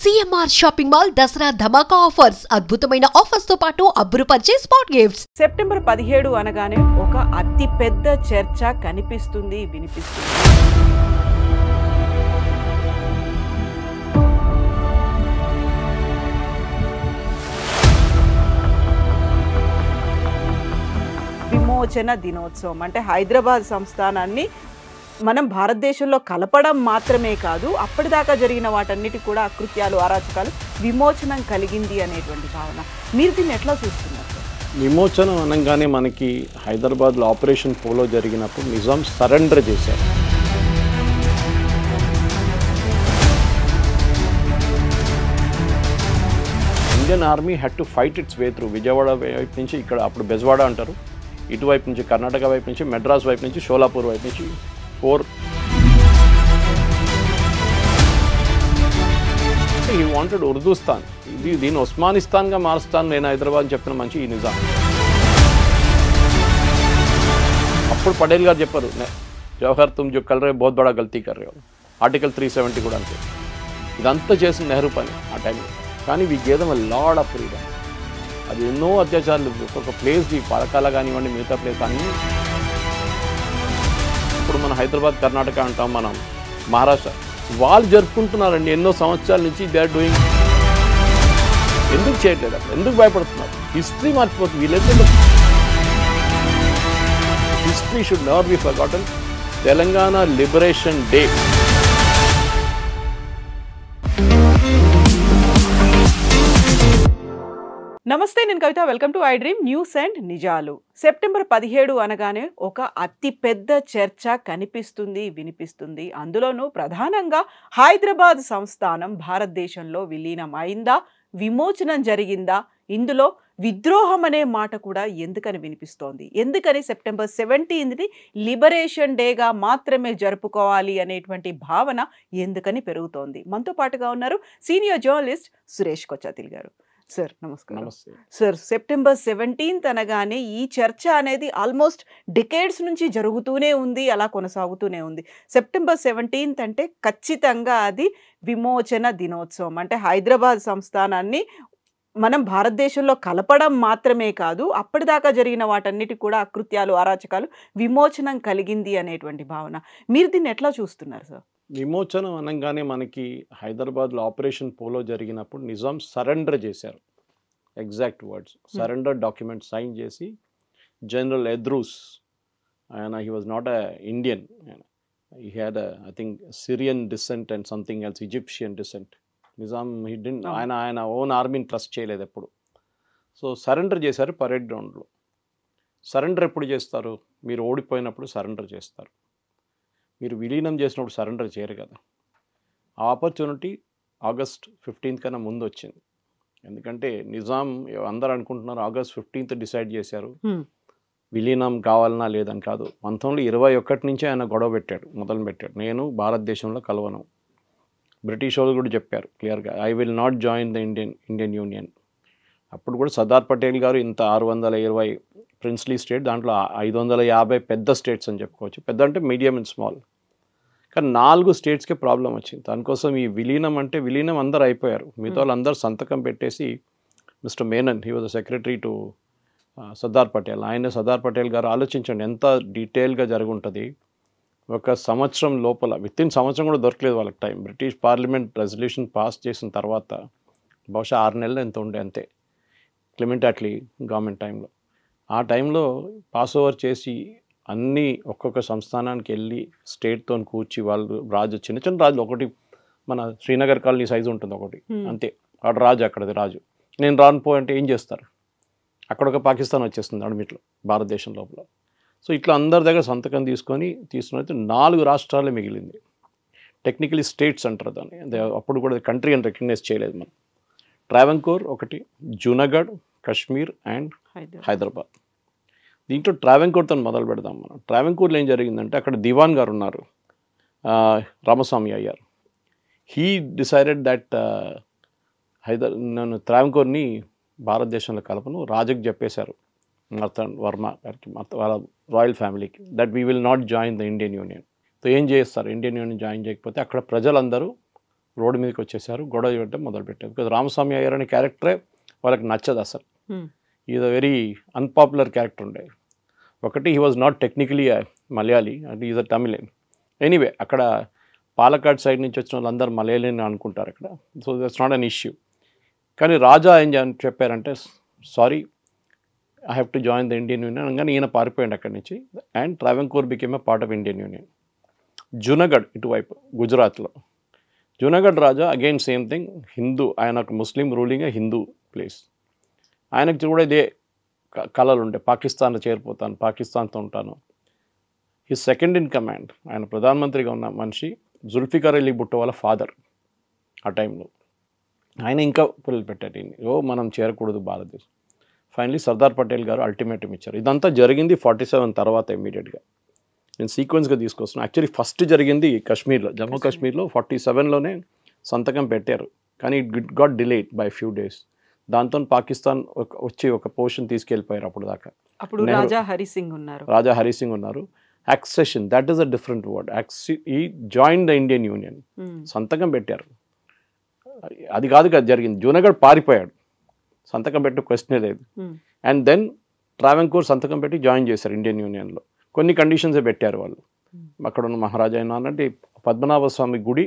CMR shopping mall Dasara ధమాకా offers అద్భుతమైన offers తో పాటు అబ్బురుపరిచే స్పాట్ గిఫ్ట్స్. సెప్టెంబర్ 17 అనగానే ఒక అతి పెద్ద చర్చ కనిపిస్తుంది వినిపిస్తుంది. విమోచన దినోత్సవం అంటే హైదరాబాద్ సంస్థానాన్ని మనం భారతదేశంలో కలపడం మాత్రమే కాదు, అప్పటిదాకా జరిగిన వాటన్నిటి కూడా అకృత్యాలు అరాచకాలు విమోచనం కలిగింది అనేటువంటి భావన. మీరు దీన్ని ఎట్లా చూస్తున్నారు? విమోచనం అనగానే మనకి హైదరాబాద్లో ఆపరేషన్ పోలో జరిగినప్పుడు నిజాం సరెండర్ చేశారు. Indian army had to fight it's way through. Vijayawada వైపు నుంచి ఇక్కడ అప్పుడు బెజవాడ అంటారు, ఇటువైపు నుంచి కర్ణాటక వైపు నుంచి, మెడ్రాస్ వైపు నుంచి, షోలాపూర్ వైపు నుంచి 4 హీ వాంటెడ్ ఉర్దూస్తాన్. దీన్ని ఉస్మానిస్తాన్గా మారుస్తాను నేను హైదరాబాద్ చెప్పిన మంచి ఈ నిజాం. అప్పుడు పటేల్ గారు చెప్పారు, జవహర్ తుమ్ జో కల్ రే బహుత్ బడా గల్తీ కర్ రే. ఆర్టికల్ 370 కూడా అంతే. ఇదంతా చేసిన నెహ్రూ పని ఆ టైంలో. కానీ we gave them a lot of freedom. అది ఎన్నో అత్యాచారాలు ఒక్కొక్క ప్లేస్, ఈ పథకాల కానివ్వండి, మిగతా ప్లేస్ అన్నీ. ఇప్పుడు మన హైదరాబాద్, కర్ణాటక అంటాం, మనం మహారాష్ట్ర, వాళ్ళు జరుపుకుంటున్నారండి ఎన్నో సంవత్సరాల నుంచి. They are doing. ఎందుకు చేయట్లేదు అక్కడ? ఎందుకు భయపడుతున్నారు? హిస్టరీ మర్చిపోతుంది వీళ్ళైతే. History should never be forgotten. Telangana liberation day నమస్తే, నేను Kavitha. Welcome to iDream news and నిజాలు. సెప్టెంబర్ 17 అనగానే ఒక అతి పెద్ద చర్చ కనిపిస్తుంది వినిపిస్తుంది. అందులోనూ ప్రధానంగా హైదరాబాద్ సంస్థానం భారతదేశంలో విలీనం అయిందా, విమోచనం జరిగిందా, ఇందులో విద్రోహం అనే మాట కూడా ఎందుకని వినిపిస్తోంది, ఎందుకని సెప్టెంబర్ 17ని లిబరేషన్ డేగా మాత్రమే జరుపుకోవాలి అనేటువంటి భావన ఎందుకని పెరుగుతోంది? మనతో పాటుగా ఉన్నారు సీనియర్ జర్నలిస్ట్ సురేష్ కొచ్చాతిల్ గారు. సార్ నమస్కారం. సార్, సెప్టెంబర్ 17 అనగానే ఈ చర్చ అనేది ఆల్మోస్ట్ డికేడ్స్ నుంచి జరుగుతూనే ఉంది, అలా కొనసాగుతూనే ఉంది. సెప్టెంబర్ 17 అంటే ఖచ్చితంగా అది విమోచన దినోత్సవం. అంటే హైదరాబాద్ సంస్థానాన్ని మనం భారతదేశంలో కలపడం మాత్రమే కాదు, అప్పటిదాకా జరిగిన వాటన్నిటి కూడా అకృత్యాలు అరాచకాలు విమోచనం కలిగింది అనేటువంటి భావన. మీరు దీన్ని ఎట్లా చూస్తున్నారు సార్? విమోచనం అనగానే మనకి హైదరాబాద్లో ఆపరేషన్ పోలో జరిగినప్పుడు నిజాం సరెండర్ చేశారు. Exact words surrender document sign చేసి, జనరల్ ఎద్రూస్, ఆయన he was not a Indian, he had I think Syrian descent and something else, Egyptian descent. Nizam he did ఆయన ఓన్ ఆర్మీని ట్రస్ట్ చేయలేదు ఎప్పుడు. సో సరెండర్ చేశారు parade గ్రౌండ్లో. సరెండర్ ఎప్పుడు చేస్తారు? మీరు ఓడిపోయినప్పుడు సరెండర్ చేస్తారు. మీరు విలీనం చేసినప్పుడు సరెండర్ చేయరు కదా. ఆ ఆపర్చునిటీ ఆగస్ట్ 15 కన్నా ముందు వచ్చింది. ఎందుకంటే నిజాం, అందరూ అనుకుంటున్నారు ఆగస్ట్ 15 డిసైడ్ చేశారు విలీనం కావాలన్నా లేదని. కాదు, 1921 నుంచే ఆయన గొడవ పెట్టాడు, మొదలు పెట్టాడు. నేను భారతదేశంలో కలవను. బ్రిటిష్ వాళ్ళు కూడా చెప్పారు క్లియర్గా, I will not join the Indian union. అప్పుడు కూడా సర్దార్ పటేల్ గారు ఇంత 620 ప్రిన్స్లీ స్టేట్, దాంట్లో 550 పెద్ద స్టేట్స్ అని చెప్పుకోవచ్చు. పెద్ద అంటే మీడియం అండ్ స్మాల్. కానీ 4 స్టేట్స్కే ప్రాబ్లం వచ్చింది. దానికోసం ఈ విలీనం అంటే విలీనం అందరూ అయిపోయారు. మిగతా వాళ్ళు అందరూ సంతకం పెట్టేసి, mister Menon, he was secretary to Sardar Patel. ఆయన సర్దార్ పటేల్ గారు ఆలోచించండి ఎంత డీటెయిల్గా జరుగుంటుంది. ఒక సంవత్సరం లోపల, వితిన్ సంవత్సరం కూడా దొరకలేదు వాళ్ళకి time. British parliament resolution pass చేసిన తర్వాత బహుశా 6 నెలలు ఎంత ఉండే అంతే, క్లెమెంట్ అట్లీ గవర్నమెంట్ టైంలో. ఆ టైంలో పాస్ ఓవర్ చేసి అన్నీ ఒక్కొక్క సంస్థానానికి వెళ్ళి స్టేట్తో కూర్చి వాళ్ళు రాజు, చిన్న చిన్న రాజులు, ఒకటి మన శ్రీనగర్ కాలనీ సైజు ఉంటుంది ఒకటి అంతే, వాడు రాజు, అక్కడది రాజు. నేను రానుపో అంటే ఏం చేస్తారు? అక్కడ ఒక పాకిస్తాన్ వచ్చేస్తుంది అడమిట్లో భారతదేశం లోపల. సో ఇట్లా అందరి దగ్గర సంతకం తీసుకొని 4 రాష్ట్రాలే మిగిలింది. టెక్నికలీ స్టేట్స్ అంటారు దాన్ని. అప్పుడు కూడా కంట్రీ అని రికగ్నైజ్ చేయలేదు మనం. ట్రావెన్కోర్ ఒకటి, జూనాగఢ్, కశ్మీర్ అండ్ హైదరాబాద్. దీంట్లో ట్రావెన్కోర్తో మొదలు పెడదాం మనం. ట్రావెన్కోర్లో ఏం జరిగిందంటే, అక్కడ దివాన్ గారు ఉన్నారు, రామస్వామి అయ్యారు. హీ డిసైడెడ్ దట్ నేను ట్రావెన్కోర్ని భారతదేశంలో కలపను, రాజుకి చెప్పేశారు, మార్తాండ్ వర్మ గారికి, వాళ్ళ రాయల్ ఫ్యామిలీకి, that we will not join the Indian union. So ఏం చేస్తారు? ఇండియన్ యూనియన్ జాయిన్ చేయకపోతే అక్కడ ప్రజలందరూ రోడ్డు మీదకి వచ్చేసారు, గొడవ చేయడం మొదలుపెట్టారు. బికాజ్ రామస్వామి అయ్యర్ అనే క్యారెక్టరే వాళ్ళకి నచ్చదు అసలు. Is a very unpopular character ఉండే. ఒకటి he was not technically Malayali and is a Tamilan. Anyway అక్కడ పాలకాడ్ సైడ్ నుంచి వచ్చిన వాళ్ళందరూ మలయాళీ అనుకుంటారు అక్కడ. So that's not an issue. కానీ రాజా ఏం చెప్పారంటే, sorry I have to join the Indian union అనగానే ఈయన పారిపోయాడు అక్కడి నుంచి. And Travancore became a part of Indian union. Junagadh ఇటువైపు గుజరాత్లో, జునగఢ్ రాజా అగైన్ సేమ్ థింగ్, హిందూ, ఆయన ఒక ముస్లిం రూలింగ్ హిందూ ప్లేస్. ఆయనకి కూడా ఇదే కళలు ఉండే, పాకిస్తాన్లో చేరిపోతాను, పాకిస్తాన్తో ఉంటాను. ఈ సెకండ్ ఇన్ కమాండ్, ఆయన ప్రధానమంత్రిగా ఉన్న మనిషి జుల్ఫికార్ అలీ భుట్టో వాళ్ళ ఫాదర్ ఆ టైంలో. ఆయన ఇంకా పిల్లలు పెట్టారు, మనం చేరకూడదు భారతదేశం. ఫైనలీ సర్దార్ పటేల్ గారు అల్టిమేటం ఇచ్చారు. ఇదంతా జరిగింది 47 తర్వాత ఇమీడియట్గా. నేను సీక్వెన్స్గా తీసుకొస్తున్నాను. యాక్చువల్లీ ఫస్ట్ జరిగింది కాశ్మీర్లో, జమ్మూ కాశ్మీర్లో 47లోనే సంతకం పెట్టారు. కానీ it got delayed by few days. దాంతో పాకిస్తాన్ వచ్చి ఒక పోర్షన్ తీసుకెళ్ళిపోయారు అప్పుడు దాకా. అప్పుడు రాజా హరి సింగ్ ఉన్నారు. Accession, that is a different word. ఈ జాయిన్ ద ఇండియన్ యూనియన్, సంతకం పెట్టారు. అది కాదు కదా జరిగింది. జూనగఢ్ పారిపోయాడు, సంతకం పెట్టే క్వశ్చనే లేదు. అండ్ దెన్ ట్రావెన్కోర్ సంతకం పెట్టి జాయిన్ చేశారు ఇండియన్ యూనియన్లో. కొన్ని కండిషన్సే పెట్టారు వాళ్ళు. అక్కడ ఉన్న మహారాజా అయినా అంటే పద్మనాభ స్వామి గుడి,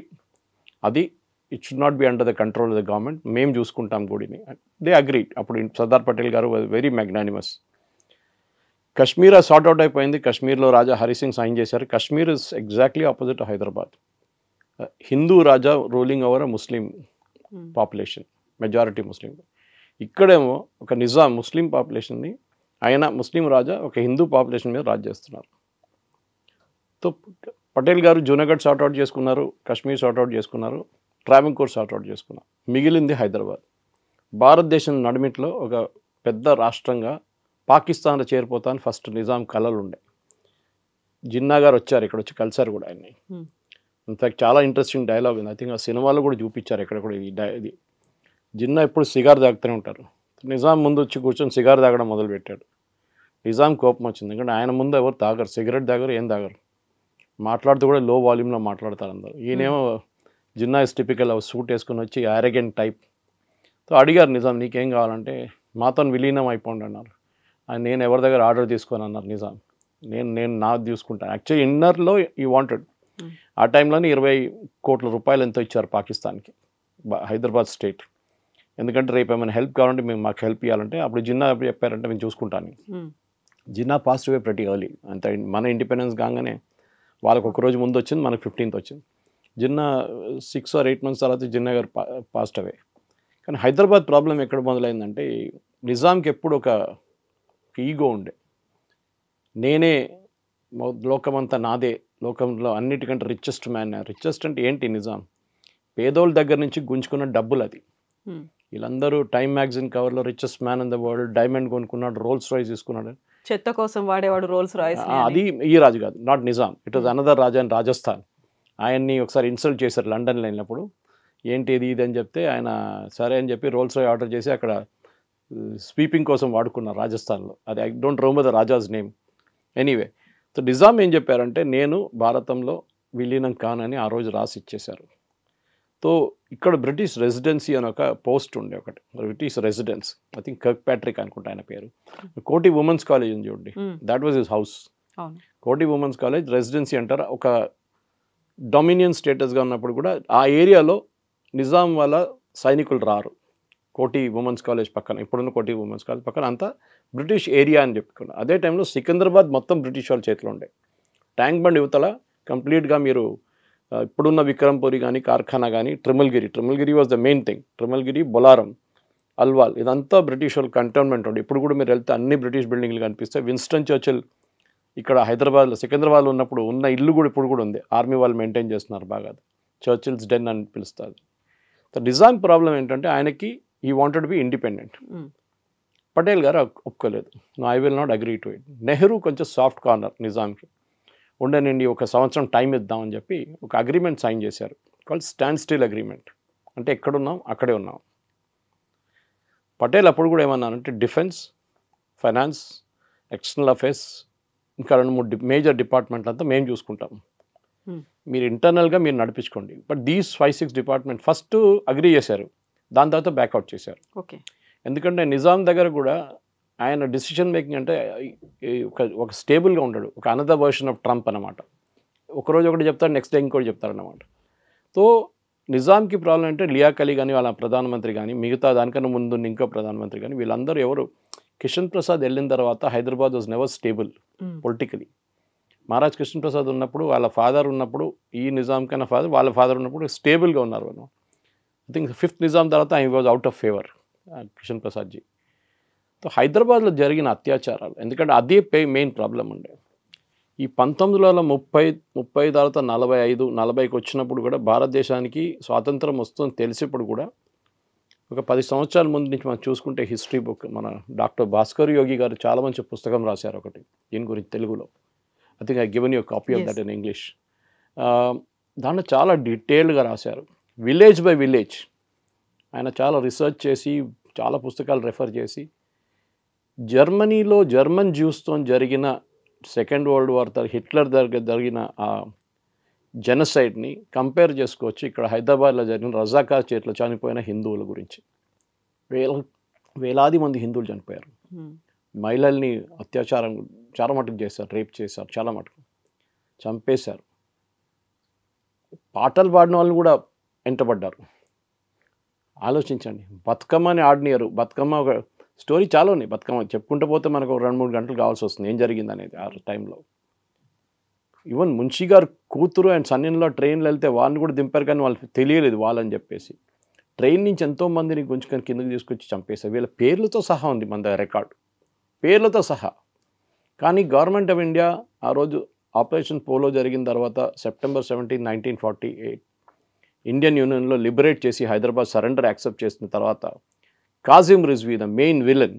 అది it should not be under the control of the government, మేము చూసుకుంటాం గుడిని. They agree. అప్పుడు సర్దార్ పటేల్ గారు very magnanimous. Kashmir sort out అయిపోయింది. కశ్మీర్లో రాజా హరిసింగ్ సైన్ చేశారు. Kashmir is exactly opposite Hyderabad. Hindu Raja ruling over a Muslim population, majority Muslim. ఇక్కడేమో ఒక నిజాం ముస్లిం పాపులేషన్ని, ఆయన ముస్లిం రాజా ఒక హిందూ పాపులేషన్ మీద రాజ్ చేస్తున్నారు. సో పటేల్ గారు జూనగఢ్ సార్ట్అవుట్ చేసుకున్నారు, కశ్మీర్ సార్ట్అవుట్ చేసుకున్నారు, ట్రావెన్కోర్ సార్ట్అవుట్ చేసుకున్నారు. మిగిలింది హైదరాబాద్. భారతదేశం నడిమిట్లో ఒక పెద్ద రాష్ట్రంగా పాకిస్తాన్లో చేరిపోతాను ఫస్ట్ నిజాం కళలు ఉండే. జిన్నా గారు వచ్చారు, ఇక్కడ వచ్చి కలిసారు కూడా ఆయన్ని. ఇన్ఫ్యాక్ట్ చాలా ఇంట్రెస్టింగ్ డైలాగ్ ఉంది. ఐ థింక్ ఆ సినిమాలో కూడా చూపించారు ఇక్కడ కూడా. ఇది జిన్నా ఎప్పుడు సిగార్ తాగుతూనే ఉంటారు. నిజాం ముందు వచ్చి కూర్చొని సిగార్ తాగడం మొదలుపెట్టాడు. నిజాం కోపం వచ్చింది, ఎందుకంటే ఆయన ముందు ఎవరు తాగరు, సిగరెట్ తాగరు, ఏం తాగరు. మాట్లాడుతూ కూడా లో వాల్యూమ్లో మాట్లాడతారు అందరు. ఈయనేమో జిన్నా ఇస్ టిపికల్ సూట్ వేసుకుని వచ్చి యారగెంట్ టైప్. సో అడిగారు నిజాం, నీకేం కావాలంటే మాతో విలీనం అయిపోండి అన్నారు. నేను ఎవరి దగ్గర ఆర్డర్ తీసుకొని అన్నారు నిజాం. నేను నాది తీసుకుంటాను. యాక్చువల్లీ ఇన్నర్లో ఈ వాంటెడ్. ఆ టైంలోనే 20 కోట్ల రూపాయలు ఎంతో ఇచ్చారు పాకిస్తాన్కి, హైదరాబాద్ స్టేట్. ఎందుకంటే రేపు ఏమైనా హెల్ప్ కావాలంటే మేము మాకు హెల్ప్ ఇవ్వాలంటే అప్పుడు జిన్నా చెప్పారంటే మేము చూసుకుంటాను. జిన్నా పాస్ట్ అవే ప్రతి ఎర్లీ. అంత మన ఇండిపెండెన్స్ కాగానే వాళ్ళకి ఒక రోజు ముందు వచ్చింది, మనకు 15th వచ్చింది. జిన్నా 6 or 8 months తర్వాత జిన్నా గారు పాస్ట్ అవే. కానీ హైదరాబాద్ ప్రాబ్లం ఎక్కడ మొదలైందంటే, నిజాంకి ఎప్పుడు ఒక ఈగో ఉండే. నేనే లోకమంతా నాదే, లోకంలో అన్నిటికంటే రిచెస్ట్ మ్యాన్. రిచెస్ట్ అంటే ఏంటి? నిజాం పేదోళ్ళ దగ్గర నుంచి గుంజుకున్న డబ్బులు అది. వీళ్ళందరూ టైమ్ మ్యాగజైన్ కవర్లో richest man in the world, diamond కొనుక్కున్నాడు, రోల్స్ రాయ్స్ తీసుకున్నాడు. చెత్త కోసం వాడేవాడు రోల్స్ రాయ్స్. అది ఈ రాజు కాదు, not Nizam. It was another Raja in Rajasthan. ఆయన్ని ఒకసారి ఇన్సల్ట్ చేశారు లండన్లో వెళ్ళినప్పుడు. ఏంటి ఇది అని చెప్తే ఆయన సరే అని చెప్పి రోల్స్ రాయ్ ఆర్డర్ చేసి అక్కడ స్వీపింగ్ కోసం వాడుకున్నారు రాజస్థాన్లో. అది I don't remember the raja's name. Anyway, so Nizam ఏం చెప్పారంటే, నేను భారతంలో విలీనం కానని ఆ రోజు రాసి ఇచ్చేశారు. సో ఇక్కడ బ్రిటిష్ రెసిడెన్సీ అని ఒక పోస్ట్ ఉండే, ఒకటి British residence. I think Kirk Patrick అనుకుంటా ఆయన పేరు. కోటి ఉమెన్స్ కాలేజ్ ఉంది చూడండి, దాట్ వాజ్ హిస్ హౌస్. కోటి ఉమెన్స్ కాలేజ్ రెసిడెన్సీ అంటారు. ఒక డొమినియన్ స్టేటస్గా ఉన్నప్పుడు కూడా ఆ ఏరియాలో నిజాం వాళ్ళ సైనికులు రారు. కోటి ఉమెన్స్ కాలేజ్ పక్కన, ఇప్పుడున్న కోటి ఉమెన్స్ కాలేజ్ పక్కన అంతా బ్రిటిష్ ఏరియా అని చెప్పుకున్నారు. అదే టైంలో సికింద్రాబాద్ మొత్తం బ్రిటిష్ వాళ్ళ చేతిలో ఉండే. ట్యాంక్ బండ్ యువతల కంప్లీట్గా మీరు ఇప్పుడున్న విక్రమ్పురి కానీ, కార్ఖానా కానీ, Trimulgherry was the main thing. Trimulgherry, Bolarum, Alwal, ఇదంతా బ్రిటిష్ వాళ్ళ కంటోన్మెంట్ ఉండే. ఇప్పుడు కూడా మీరు వెళ్తే అన్ని బ్రిటిష్ బిల్డింగ్లు కనిపిస్తాయి. విన్స్టన్ చర్చిల్ ఇక్కడ హైదరాబాద్లో, సికింద్రాబాద్లో ఉన్నప్పుడు ఉన్న ఇల్లు కూడా ఇప్పుడు కూడా ఉంది. ఆర్మీ వాళ్ళు మెయింటైన్ చేస్తున్నారు బాగా. చర్చిల్స్ డెన్ అని పిలుస్తారు. సో నిజాం ప్రాబ్లం ఏంటంటే, ఆయనకి ఈ వాంటెడ్ బి ఇండిపెండెంట్. పటేల్ గారు ఒప్పుకోలేదు. I will not agree to it. Nehru కొంచెం సాఫ్ట్ కార్నర్ నిజాంకి. ఉండనండి, ఒక సంవత్సరం టైం ఇద్దామని చెప్పి ఒక అగ్రిమెంట్ సైన్ చేశారు, కాల్డ్ స్టాండ్ స్టిల్ అగ్రిమెంట్. అంటే ఎక్కడున్నాం అక్కడే ఉన్నాం. పటేల్ అప్పుడు కూడా ఏమన్నానంటే, డిఫెన్స్, ఫైనాన్స్, ఎక్స్టర్నల్ అఫేర్స్, ఇంకా 2-3 మేజర్ డిపార్ట్మెంట్లు అంతా మేము చూసుకుంటాం. మీరు ఇంటర్నల్గా మీరు నడిపించుకోండి. But these 5-6 department first agree చేశారు, దాని తర్వాత బ్యాక్అవుట్ చేశారు. ఓకే. ఎందుకంటే నిజాం దగ్గర కూడా ఆయన డిసిషన్ మేకింగ్ అంటే ఒక స్టేబుల్గా ఉంటాడు, ఒక అనదర్ వర్షన్ ఆఫ్ ట్రంప్ అనమాట. ఒకరోజు ఒకటి చెప్తాడు, నెక్స్ట్ డే ఇంకోటి చెప్తారన్నమాట. సో నిజాంకి ప్రాబ్లం అంటే లియాఖత్ అలీ కానీ వాళ్ళ ప్రధానమంత్రి కానీ, మిగతా దానికన్నా ముందు ఇంకో ప్రధానమంత్రి కానీ, వీళ్ళందరూ ఎవరు, కిషన్ ప్రసాద్ వెళ్ళిన తర్వాత Hyderabad was never stable politically. Maharaj Krishna Prasad ఉన్నప్పుడు, వాళ్ళ ఫాదర్ ఉన్నప్పుడు, ఈ నిజాం కన్నా ఫాదర్, వాళ్ళ ఫాదర్ ఉన్నప్పుడు స్టేబుల్గా ఉన్నారు. ఐ థింక్ 5th నిజాం తర్వాత I was out of favour Kishan Prasadji. So హైదరాబాద్లో జరిగిన అత్యాచారాలు, ఎందుకంటే అదే మెయిన్ ప్రాబ్లం ఉండే. ఈ 1930 తర్వాత 40కి వచ్చినప్పుడు కూడా భారతదేశానికి స్వాతంత్రం వస్తుందని తెలిసినప్పుడు కూడా ఒక 10 సంవత్సరాల ముందు నుంచి మనం చూసుకుంటే హిస్టరీ బుక్, మన డాక్టర్ భాస్కర్ యోగి గారు చాలా మంచి పుస్తకం రాశారు ఒకటి దీని గురించి తెలుగులో. I think I given you copy of that in English. దాంట్లో చాలా డీటెయిల్డ్గా రాశారు, విలేజ్ బై విలేజ్. ఆయన చాలా రీసెర్చ్ చేసి చాలా పుస్తకాలు రెఫర్ చేసి జర్మనీలో జర్మన్ జ్యూస్తో జరిగిన సెకండ్ వరల్డ్ వార్ హిట్లర్ దగ్గర జరిగిన ఆ జెనసైడ్ని కంపేర్ చేసుకోవచ్చు ఇక్కడ హైదరాబాద్లో జరిగిన రజాకార్ చేతిలో చనిపోయిన హిందువుల గురించి. వేలాది మంది హిందువులు చనిపోయారు. మహిళల్ని అత్యాచారం చాలా మటుకు చేశారు, రేప్ చేశారు, చాలా మటుకు చంపేశారు. పాటలు పాడిన వాళ్ళు కూడా వెంటబడ్డారు. ఆలోచించండి, బతుకమ్మని ఆడినారు. బతుకమ్మ ఒక స్టోరీ చాలా ఉన్నాయి. బతుకమ్మ చెప్పుకుంటూ పోతే మనకు 2-3 గంటలు కావాల్సి వస్తుంది ఏం జరిగింది అనేది ఆ టైంలో. ఈవెన్ మున్షి గారు కూతురు అండ్ సన్నిలో ట్రైన్లో వెళ్తే వాళ్ళని కూడా దింపారు, కానీ వాళ్ళకి తెలియలేదు వాళ్ళని చెప్పేసి. ట్రైన్ నుంచి ఎంతోమందిని గుంజుకొని కిందకి తీసుకొచ్చి చంపేశారు. వీళ్ళ పేర్లతో సహా ఉంది మన దగ్గర రికార్డు, పేర్లతో సహా. కానీ గవర్నమెంట్ ఆఫ్ ఇండియా ఆ రోజు ఆపరేషన్ పోలో జరిగిన తర్వాత September 17, 1948 ఇండియన్ యూనియన్లో లిబరేట్ చేసి హైదరాబాద్ సరెండర్ యాక్సెప్ట్ చేసిన తర్వాత కాజిం రిజ్వీ ద మెయిన్ విలన్,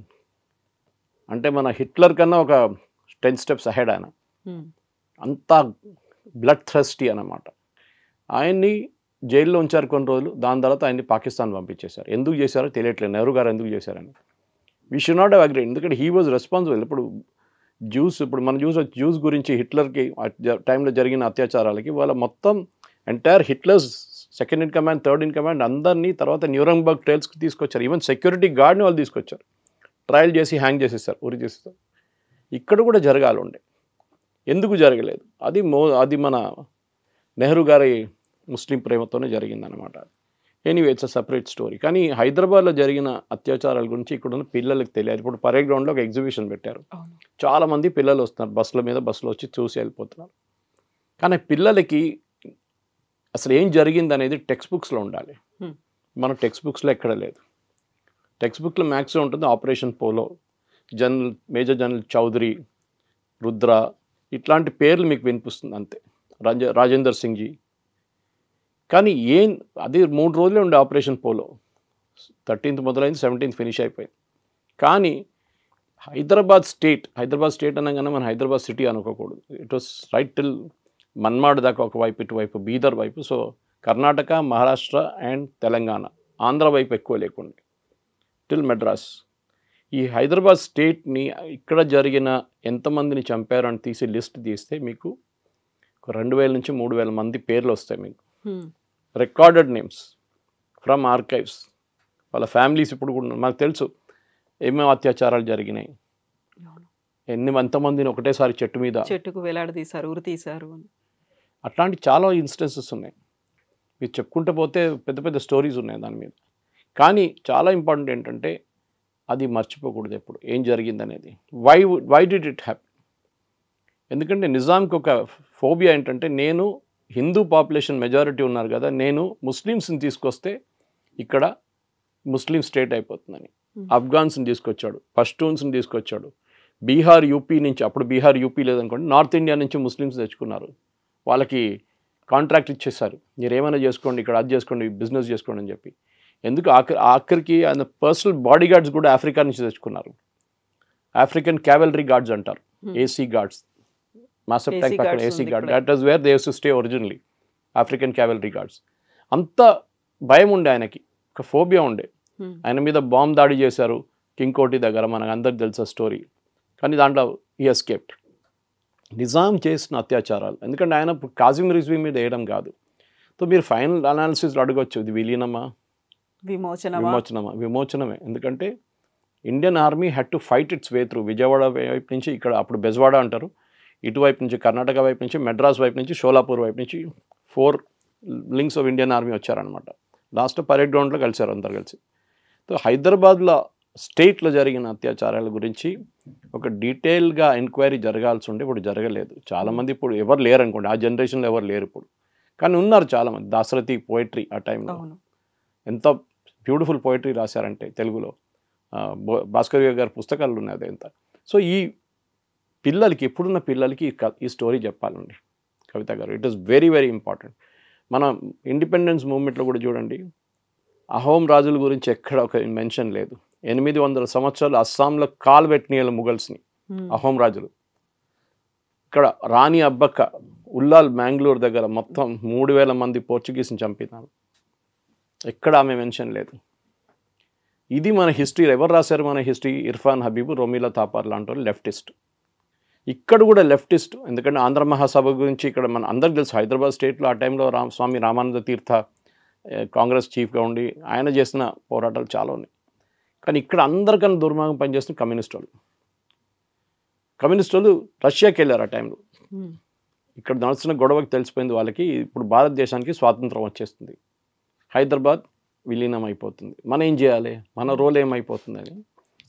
అంటే మన హిట్లర్ కన్నా ఒక 10 steps అహెడ్ ఆయన, అంతా బ్లడ్ థ్రస్టీ అన్నమాట. ఆయన్ని జైల్లో ఉంచారు కొన్ని రోజులు. దాని తర్వాత ఆయన్ని పాకిస్తాన్ పంపించేశారు. ఎందుకు చేశారో తెలియట్లేదు, నెహ్రూ గారు ఎందుకు చేశారని. We should not have agree, ఎందుకంటే హీ వాజ్ రెస్పాన్సిబుల్. ఇప్పుడు ఇప్పుడు మన జ్యూస్ గురించి హిట్లర్కి టైంలో జరిగిన అత్యాచారాలకి వాళ్ళ మొత్తం entire Hitlers second in command, third in command అందరినీ తర్వాత న్యూరంబర్గ్ ట్రయల్స్కి తీసుకొచ్చారు. ఈవెన్ సెక్యూరిటీ గార్డ్ని వాళ్ళు తీసుకొచ్చారు, ట్రయల్ చేసి హ్యాంగ్ చేసేస్తారు, ఉరి చేసేస్తారు. ఇక్కడ కూడా జరగాలి ఉండే, ఎందుకు జరగలేదు? అది మన నెహ్రూ గారి ముస్లిం ప్రేమతోనే జరిగిందనమాట. Anyway it's a separate story. కానీ హైదరాబాద్లో జరిగిన అత్యాచారాల గురించి ఇక్కడ ఉన్న పిల్లలకు తెలియదు. ఇప్పుడు పరేడ్ గ్రౌండ్లో ఒక ఎగ్జిబిషన్ పెట్టారు, చాలామంది పిల్లలు వస్తున్నారు, బస్సులో వచ్చి చూసి వెళ్ళిపోతున్నారు. కానీ పిల్లలకి అసలు ఏం జరిగింది అనేది టెక్స్ట్ బుక్స్లో ఉండాలి. మన టెక్స్ట్ బుక్స్లో ఎక్కడ లేదు. టెక్స్ట్ బుక్లో మ్యాక్సిమం ఉంటుంది operation polo, major general Chaudhuri, Rudra, ఇట్లాంటి పేర్లు మీకు వినిపిస్తుంది అంతే, రాజేందర్ సింగ్ జీ. కానీ అది 3 రోజులే ఉండే ఆపరేషన్ పోలో. 13th మొదలైంది, 17th ఫినిష్ అయిపోయింది. కానీ హైదరాబాద్ స్టేట్ అనగానే మన హైదరాబాద్ సిటీ అనుకోకూడదు. It was right till Manmad దాకా ఒకవైపు, ఇటువైపు బీదర్ వైపు. సో కర్ణాటక, మహారాష్ట్ర అండ్ తెలంగాణ, ఆంధ్ర వైపు ఎక్కువ లేకుండా టిల్ మెడ్రాస్. ఈ హైదరాబాద్ స్టేట్ని ఇక్కడ జరిగిన ఎంతమందిని చంపారు అని తీసి లిస్ట్ తీస్తే మీకు 2000 నుంచి 3000 మంది పేర్లు వస్తాయి మీకు, రికార్డెడ్ నేమ్స్ ఫ్రమ్ ఆర్కైవ్స్. వాళ్ళ ఫ్యామిలీస్ ఇప్పుడు కూడా మనకు తెలుసు ఏమేమి అత్యాచారాలు జరిగినాయి, ఎంతమందిని ఒకటేసారి చెట్టుకు వేలాడదీశారు, ఉరి తీశారు. అట్లాంటి చాలా ఇన్స్టెన్సెస్ ఉన్నాయి. మీరు చెప్పుకుంటూ పోతే పెద్ద పెద్ద స్టోరీస్ ఉన్నాయి దాని మీద. కానీ చాలా ఇంపార్టెంట్ ఏంటంటే అది మర్చిపోకూడదు ఎప్పుడు ఏం జరిగింది అనేది. Why did it happen? ఎందుకంటే నిజాంకి ఒక ఫోబియా ఏంటంటే, నేను హిందూ పాపులేషన్ మెజారిటీ ఉన్నారు కదా, నేను ముస్లిమ్స్ని తీసుకొస్తే ఇక్కడ ముస్లిం స్టేట్ అయిపోతుందని. ఆఫ్ఘాన్స్ని తీసుకొచ్చాడు, పష్తూన్స్ని తీసుకొచ్చాడు, బీహార్ యూపీ నుంచి, అప్పుడు బీహార్ యూపీ లేదనుకోండి, నార్త్ ఇండియా నుంచి ముస్లిమ్స్ తెచ్చుకున్నారు. వాళ్ళకి కాంట్రాక్ట్ ఇచ్చేసారు, మీరు ఏమైనా చేసుకోండి, ఇక్కడ అది చేసుకోండి, బిజినెస్ చేసుకోండి అని చెప్పి. ఎందుకు ఆఖరికి ఆయన పర్సనల్ బాడీ గార్డ్స్ కూడా ఆఫ్రికా నుంచి తెచ్చుకున్నారు. ఆఫ్రికన్ క్యావెలరీ గార్డ్స్ అంటారు, ఏసీ గార్డ్స్, మాస్టర్ ట్యాంక్ పక్కన AC guard, that is where they use to stay originally, African cavalry guards. అంత భయం ఉండే ఆయనకి, ఒక ఫోబియా ఉండే. ఆయన మీద బాంబ్ దాడి చేశారు కింగ్ కోటి దగ్గర, మనకు అందరికి తెలుసా స్టోరీ. కానీ దాంట్లో హీ ఎస్కేప్డ్. నిజాం చేసిన అత్యాచారాలు, ఎందుకంటే ఆయన కాసిం రిజ్వీ మీద వేయడం కాదు. సో మీరు ఫైనల్ అనాలిసిస్లో అడగొచ్చు, ఇది విలీనమా విమోచనమే. ఎందుకంటే Indian army had to fight it's way through. Vijayawada వైపు నుంచి, ఇక్కడ అప్పుడు బెజవాడ అంటారు, ఇటువైపు నుంచి కర్ణాటక వైపు నుంచి, మెడ్రాస్ వైపు నుంచి, షోలాపూర్ వైపు నుంచి 4 లింక్స్ ఆఫ్ ఇండియన్ ఆర్మీ వచ్చారనమాట. లాస్ట్ పరేడ్ గ్రౌండ్లో కలిశారు అందరు కలిసి. సో హైదరాబాద్లో స్టేట్లో జరిగిన అత్యాచారాల గురించి ఒక డీటెయిల్గా ఎంక్వైరీ జరగాల్సి ఉండే ఇప్పుడు జరగలేదు. చాలామంది ఇప్పుడు ఎవరు లేరు అనుకోండి, ఆ జనరేషన్లో ఎవరు లేరు ఇప్పుడు, కానీ ఉన్నారు చాలామంది. దాశరథి పోయిటరీ ఆ టైంలో ఎంత బ్యూటిఫుల్ పోయిటరీ రాశారంటే తెలుగులో, భాస్కర్ గారి పుస్తకాలు ఉన్నాయి అదంత. సో ఈ పిల్లలకి, ఇప్పుడున్న పిల్లలకి ఈ స్టోరీ చెప్పాలండి కవిత గారు. It is very very important. మన ఇండిపెండెన్స్ మూవ్మెంట్లో కూడా చూడండి, అహోం రాజుల గురించి ఎక్కడ ఒక మెన్షన్ లేదు. 800 సంవత్సరాలు అస్సాంలో కాలు పెట్టిన ముగల్స్ని అహోం రాజులు. ఇక్కడ రాణి అబ్బక్క ఉల్లాల్ మ్యాంగ్లూర్ దగ్గర మొత్తం 3000 మంది పోర్చుగీస్ని చంపినారు, ఎక్కడ ఆమె మెన్షన్ లేదు. ఇది మన హిస్టరీ. ఎవరు రాశారు మన హిస్టరీ? ఇర్ఫాన్ హబీబు, రొమీలా థాపర్ లాంటి వాళ్ళు లెఫ్టిస్ట్. ఇక్కడ కూడా లెఫ్టిస్ట్, ఎందుకంటే ఆంధ్ర మహాసభ గురించి ఇక్కడ మన అందరికి తెలుసు. హైదరాబాద్ స్టేట్లో ఆ టైంలో స్వామి రామానంద తీర్థ కాంగ్రెస్ చీఫ్గా ఉండి ఆయన చేసిన పోరాటాలు చాలా ఉన్నాయి. కానీ ఇక్కడ అందరికన్నా దుర్మార్గం పనిచేస్తున్న కమ్యూనిస్ట్ వాళ్ళు రష్యాకి వెళ్ళారు ఆ టైంలో. ఇక్కడ నడుస్తున్న గొడవకి తెలిసిపోయింది వాళ్ళకి, ఇప్పుడు భారతదేశానికి స్వాతంత్రం వచ్చేస్తుంది, హైదరాబాద్ విలీనం అయిపోతుంది, మనం ఏం చేయాలి, మన రోల్ ఏమైపోతుందని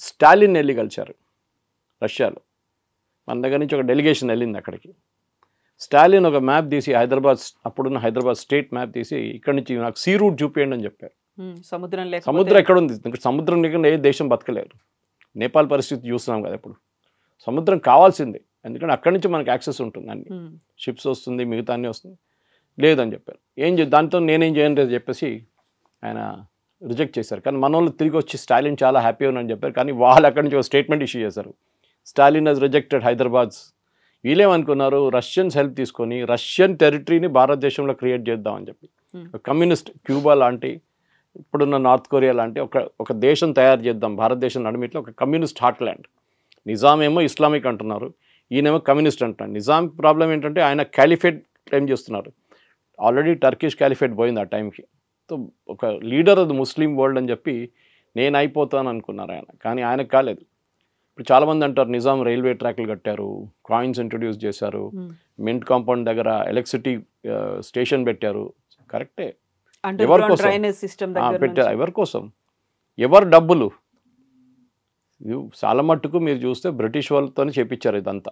స్టాలిన్ వెళ్ళి కలిశారు రష్యాలో. మన దగ్గర నుంచి ఒక డెలిగేషన్ వెళ్ళింది అక్కడికి. స్టాలిన్ ఒక మ్యాప్ తీసి హైదరాబాద్, అప్పుడున్న హైదరాబాద్ స్టేట్ మ్యాప్ తీసి ఇక్కడ నుంచి నాకు సీ రూట్ చూపించండి అని చెప్పారు. సముద్రం ఎక్కడ ఉంది? సముద్రం లేకుండా ఏ దేశం బతకలేరు. నేపాల్ పరిస్థితి చూస్తున్నాం కదా ఇప్పుడు. సముద్రం కావాల్సిందే, ఎందుకంటే అక్కడి నుంచి మనకి యాక్సెస్ ఉంటుంది, అన్ని షిప్స్ వస్తుంది, మిగతా అన్నీ వస్తుంది. లేదని చెప్పారు. దాంతో నేనేం చేయను చెప్పేసి ఆయన రిజెక్ట్ చేశారు. కానీ మన వాళ్ళు తిరిగి వచ్చి స్టాలిన్ చాలా హ్యాపీ ఉన్నారని చెప్పారు. కానీ వాళ్ళు అక్కడి నుంచి ఒక స్టేట్మెంట్ ఇష్యూ చేశారు, స్టాలిన్ హజ్ రిజెక్టెడ్ హైదరాబాద్స్. వీళ్ళేమనుకున్నారు, రష్యన్స్ హెల్ప్ తీసుకొని రష్యన్ టెరిటరీని భారతదేశంలో క్రియేట్ చేద్దామని చెప్పి, కమ్యూనిస్ట్ క్యూబా లాంటి, ఇప్పుడున్న నార్త్ కొరియా లాంటి ఒక దేశం తయారు చేద్దాం భారతదేశం నడిమిట్లో, ఒక కమ్యూనిస్ట్ హార్ట్ ల్యాండ్. నిజాం ఏమో ఇస్లామిక్ అంటున్నారు, ఈయనేమో కమ్యూనిస్ట్ అంటున్నారు. నిజాం ప్రాబ్లం ఏంటంటే ఆయన క్యాలిఫేట్ క్లెయిమ్ చేస్తున్నారు. ఆల్రెడీ టర్కిష్ క్యాలిఫేట్ పోయింది ఆ టైంకి. సో ఒక లీడర్ అది ముస్లిం వరల్డ్ అని చెప్పి నేను అయిపోతాను అనుకున్నారు ఆయన, కానీ ఆయనకు కాలేదు. ఇప్పుడు చాలామంది అంటారు నిజాం రైల్వే ట్రాక్లు కట్టారు, కాయిన్స్ ఇంట్రడ్యూస్ చేశారు, మింట్ కాంపౌండ్ దగ్గర ఎలక్ట్రిసిటీ స్టేషన్ పెట్టారు. కరెక్టే, ఎవరి కోసం పెట్టారు? ఎవరి కోసం? ఎవరు డబ్బులు? చాలా మట్టుకు మీరు చూస్తే బ్రిటిష్ వాళ్ళతో చేపించారు ఇదంతా.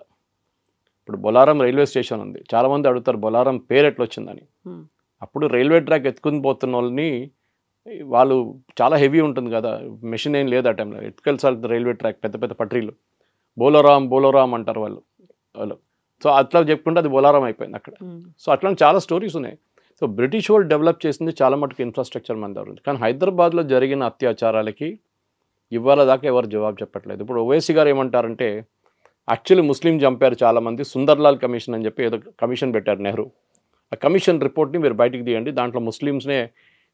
ఇప్పుడు బొలారం రైల్వే స్టేషన్ ఉంది, చాలామంది అడుగుతారు బొలారం పేరు ఎట్లా వచ్చిందని. అప్పుడు రైల్వే ట్రాక్ ఎత్తుకుని పోతున్న వాళ్ళని, వాళ్ళు చాలా హెవీ ఉంటుంది కదా, మెషిన్ ఏం లేదు ఆ టైంలో, ఎత్తుకెళ్ళాలి రైల్వే ట్రాక్, పెద్ద పెద్ద పట్రీలు, బోలోరామ్ అంటారు వాళ్ళు. సో అట్లా చెప్పుకుంటే అది బొలారం అయిపోయింది అక్కడ. సో అట్లాంటి చాలా స్టోరీస్ ఉన్నాయి. సో బ్రిటిష్ వాళ్ళు డెవలప్ చేసింది చాలా మటుకు ఇన్ఫ్రాస్ట్రక్చర్ మన దగ్గర ఉంది. కానీ హైదరాబాద్లో జరిగిన అత్యాచారాలకి ఇవాళ దాకా ఎవరు జవాబు చెప్పట్లేదు. ఇప్పుడు ఓవైసీ గారు ఏమంటారంటే, యాక్చువల్లీ ముస్లిం చంపారు చాలామంది, సుందర్లాల్ కమిషన్ అని చెప్పి ఏదో కమిషన్ పెట్టారు నెహ్రూ. ఆ కమిషన్ రిపోర్ట్ని మీరు బయటికి తీయండి, దాంట్లో ముస్లిమ్స్నే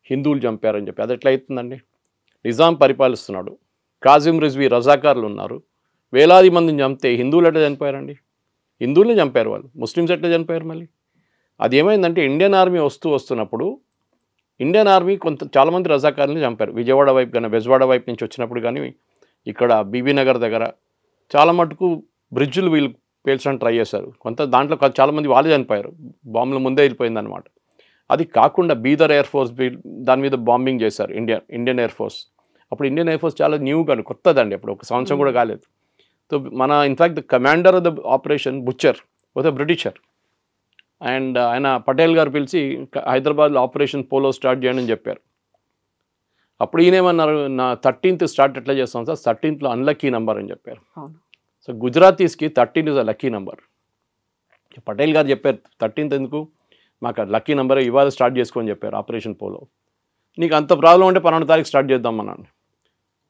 హిందువులు చంపారని చెప్పి. అది ఎట్లా అవుతుందండి? నిజాం పరిపాలిస్తున్నాడు, కాసిం రిజ్వీ రజాకార్లు ఉన్నారు, వేలాది మందిని చంపితే హిందువులు ఎట్లా చనిపోయారండి? హిందువులనే చంపారు వాళ్ళు, ముస్లిమ్స్ ఎట్లా చనిపోయారు మళ్ళీ? అది ఏమైందంటే ఇండియన్ ఆర్మీ వస్తున్నప్పుడు ఇండియన్ ఆర్మీ చాలామంది రజాకార్లని చంపారు. విజయవాడ వైపు కానీ బెజవాడ వైపు నుంచి వచ్చినప్పుడు కానీ ఇక్కడ బీబీనగర్ దగ్గర చాలా మటుకు బ్రిడ్జులు వీళ్ళు పేల్చడానికి ట్రై చేశారు. దాంట్లో చాలామంది వాళ్ళే చనిపోయారు, బాంబులు ముందే వెళ్ళిపోయిందనమాట. అది కాకుండా బీదర్ ఎయిర్ ఫోర్స్ దాని మీద బాంబింగ్ చేశారు ఇండియన్ ఎయిర్ ఫోర్స్. అప్పుడు ఇండియన్ ఎయిర్ ఫోర్స్ చాలా న్యూగా కొత్తదండి, అప్పుడు ఒక సంవత్సరం కూడా కాలేదు. సో మన in fact the commander of the operation butcher was a Britisher, and ఆయన పటేల్ గారు పిలిచి హైదరాబాద్లో ఆపరేషన్ పోలో స్టార్ట్ చేయండి అని చెప్పారు. అప్పుడు ఈయనేమన్నారు, నా 13th స్టార్ట్ ఎట్లా చేస్తాం సార్, 13th అన్లక్కీ నెంబర్ అని చెప్పారు. సో గుజరాతీస్కి 13 is a lucky number. Patel గారు చెప్పారు 13th ఎందుకు, మాకు లక్కీ నెంబర్ ఇవాళ స్టార్ట్ చేసుకోని చెప్పారు ఆపరేషన్ పోలో. నీకు అంత ప్రాబ్లం ఉంటే 12వ తారీఖు స్టార్ట్ చేద్దాం అన్నాను.